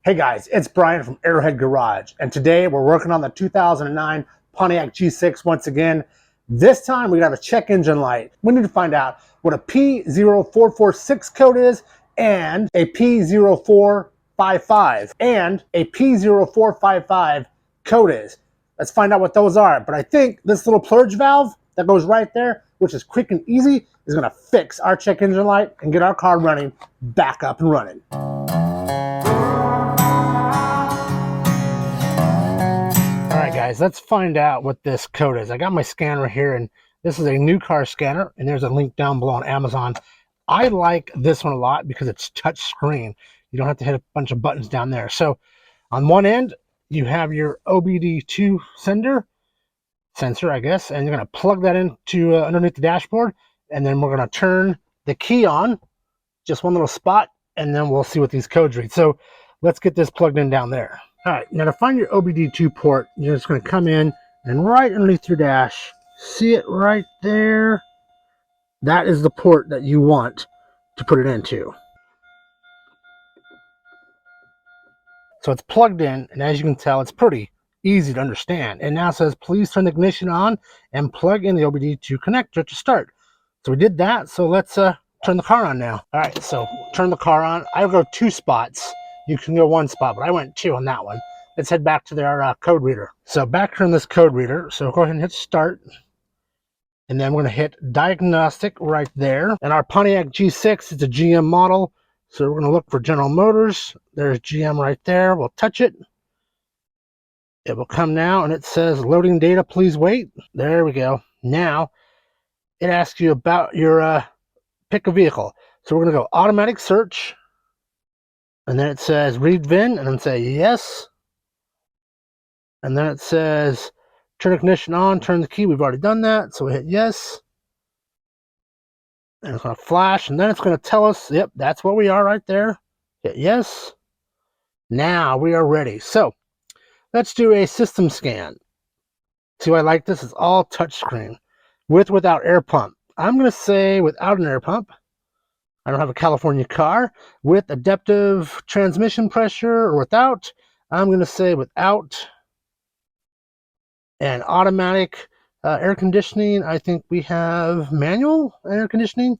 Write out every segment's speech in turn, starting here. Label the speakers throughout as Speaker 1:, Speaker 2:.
Speaker 1: Hey guys, it's Brian from Arrowhead Garage, and today we're working on the 2009 Pontiac G6 once again. This time we have a check engine light. We need to find out what a P0446 code is, and a P0455, and a P0455 code is. Let's find out what those are. But I think this little purge valve that goes right there, which is quick and easy, is going to fix our check engine light and get our car running back up and running. Alright guys, let's find out what this code is. I got my scanner here, and this is a new car scanner, and there's a link down below on Amazon. I like this one a lot because it's touch screen. You don't have to hit a bunch of buttons down there. So on one end, you have your OBD2 sensor, I guess, and you're going to plug that into underneath the dashboard, and then we're going to turn the key on, just one little spot, and then we'll see what these codes read. So let's get this plugged in down there. All right, now to find your OBD2 port, you're just going to come in and right underneath your dash, see it right there? That is the port that you want to put it into. So it's plugged in, and as you can tell, it's pretty easy to understand. And now it says, please turn the ignition on and plug in the OBD2 connector to start. So we did that, so let's turn the car on now. All right, so turn the car on. I go 2 spots. You can go 1 spot, but I went 2 on that one. Let's head back to their code reader. So back from this code reader, so go ahead and hit start. And then we're going to hit diagnostic right there. And our Pontiac G6 is a GM model. So we're going to look for General Motors. There's GM right there. We'll touch it. It will come now, and it says loading data, please wait. There we go. Now it asks you about your pick a vehicle. So we're going to go automatic search. And then it says read VIN, and then say yes. And then it says turn ignition on, turn the key. We've already done that, so we hit yes. And it's going to flash, and then it's going to tell us, yep, that's where we are right there. Hit yes. Now we are ready. So let's do a system scan. See why I like this? It's all touchscreen, with without air pump. I'm going to say without an air pump. I don't have a California car. With adaptive transmission pressure or without, I'm going to say without. And automatic air conditioning, I think we have manual air conditioning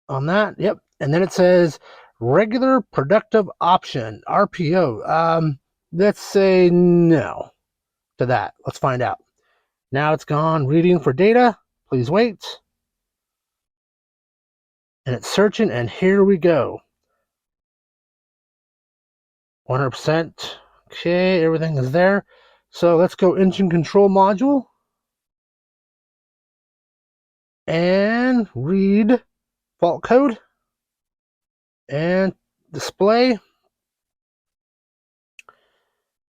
Speaker 1: on that. Yep. And then it says regular productive option, RPO. Let's say no to that. Let's find out. Now it's gone. Reading for data. Please wait. And it's searching, and here we go. 100%. Okay, everything is there. So let's go engine control module. And read fault code. And display.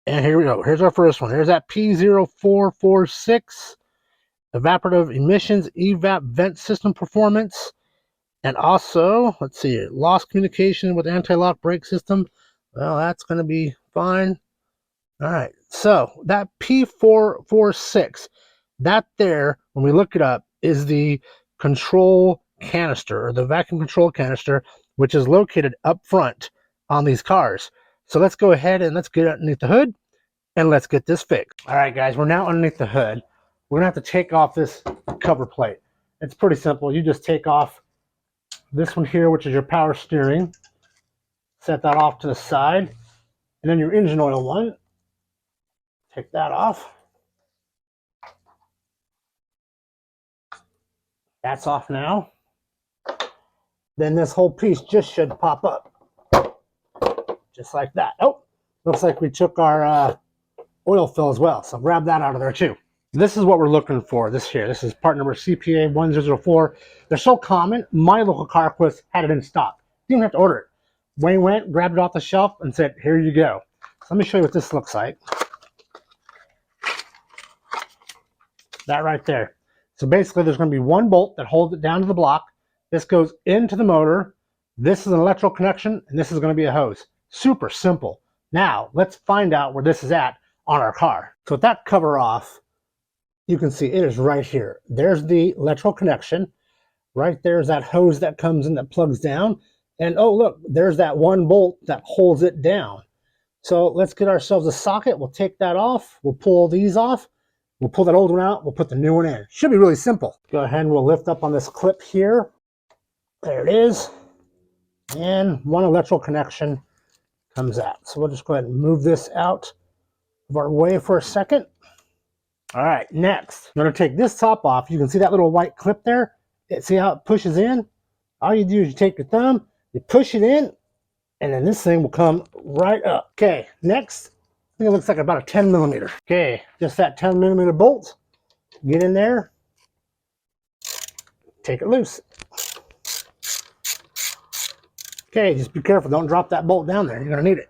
Speaker 1: And here we go. Here's our first one. Here's that P0446 evaporative emissions evap vent system performance. And also, let's see, lost communication with anti-lock brake system. Well, that's going to be fine. All right, so that P0446, that there, when we look it up, is the control canister, or the vacuum control canister, which is located up front on these cars. So let's go ahead and let's get underneath the hood, and let's get this fixed. All right, guys, we're now underneath the hood. We're going to have to take off this cover plate. It's pretty simple. You just take off this one here, which is your power steering. Set that off to the side. And then your engine oil one. Take that off. That's off now. Then this whole piece just should pop up. Just like that. Oh, looks like we took our oil fill as well. So grab that out of there too. This is what we're looking for. This is part number CPA 1004. They're so common. My local CarQuest had it in stock. You didn't have to order it. Wayne went, grabbed it off the shelf, and said, here you go. So let me show you what this looks like. That right there. So basically, there's going to be one bolt that holds it down to the block. This goes into the motor. This is an electrical connection, and this is going to be a hose. Super simple. Now, let's find out where this is at on our car. So with that cover off, you can see it is right here. There's the electrical connection. Right there's that hose that comes in that plugs down. And oh, look, there's that one bolt that holds it down. So let's get ourselves a socket. We'll take that off. We'll pull these off. We'll pull that old one out. We'll put the new one in. Should be really simple. Go ahead and we'll lift up on this clip here. There it is. And one electrical connection comes out. So we'll just go ahead and move this out of our way for a second. All right, next, I'm going to take this top off. You can see that little white clip there. See how it pushes in? All you do is you take your thumb, you push it in, and then this thing will come right up. Okay, next, I think it looks like about a 10 millimeter. Okay, just that 10 millimeter bolt. Get in there, take it loose. Okay, just be careful. Don't drop that bolt down there. You're going to need it.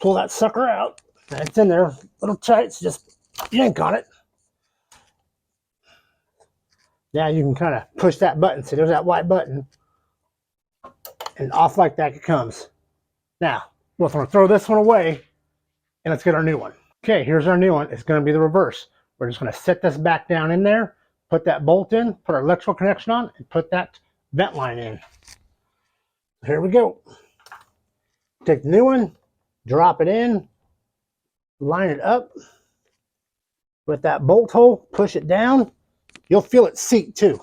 Speaker 1: Pull that sucker out. It's in there. A little tight, so just yank on it. Now you can kind of push that button. See, there's that white button. And off like that it comes. Now, we're going to throw this one away, and let's get our new one. Okay, here's our new one. It's going to be the reverse. We're just going to set this back down in there, put that bolt in, put our electrical connection on, and put that vent line in. Here we go. Take the new one, drop it in, line it up with that bolt hole, push it down. You'll feel it seat too.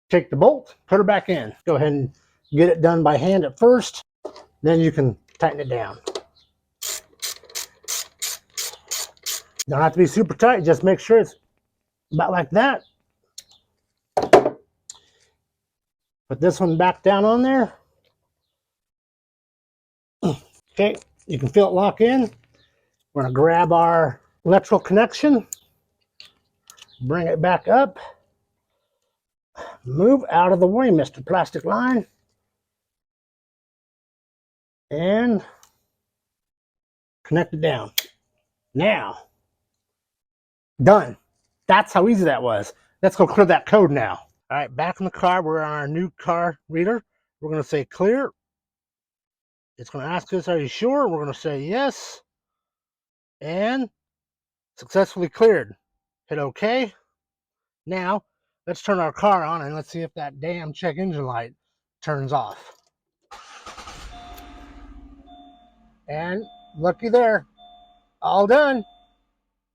Speaker 1: Take the bolt, put her back in. Go ahead and get it done by hand at first, then you can tighten it down. Don't have to be super tight, just make sure it's about like that. Put this one back down on there. Okay, you can feel it lock in. We're going to grab our electrical connection, bring it back up, move out of the way, Mr. Plastic Line, and connect it down. Now, done. That's how easy that was. Let's go clear that code now. All right, back in the car, we're on our new car reader. We're going to say clear. It's going to ask us, are you sure? We're going to say yes. And successfully cleared. Hit OK. Now, let's turn our car on and let's see if that damn check engine light turns off. And looky there. All done.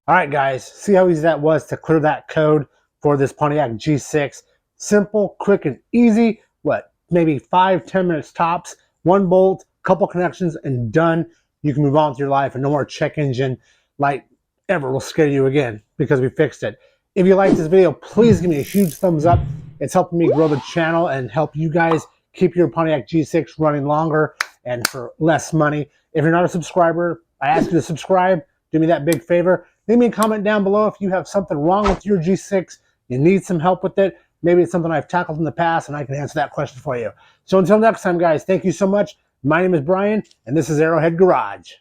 Speaker 1: All right, guys. See how easy that was to clear that code for this Pontiac G6. Simple, quick, and easy. What? Maybe 5-10 minutes tops. One bolt, couple connections, and done. You can move on with your life, and no more check engine light ever will scare you again because we fixed it. If you like this video, please give me a huge thumbs up. It's helping me grow the channel and help you guys keep your Pontiac G6 running longer and for less money. If you're not a subscriber, I ask you to subscribe. Do me that big favor. Leave me a comment down below if you have something wrong with your G6, you need some help with it. Maybe it's something I've tackled in the past and I can answer that question for you. So until next time, guys, thank you so much. My name is Brian, and this is Arrowhead Garage.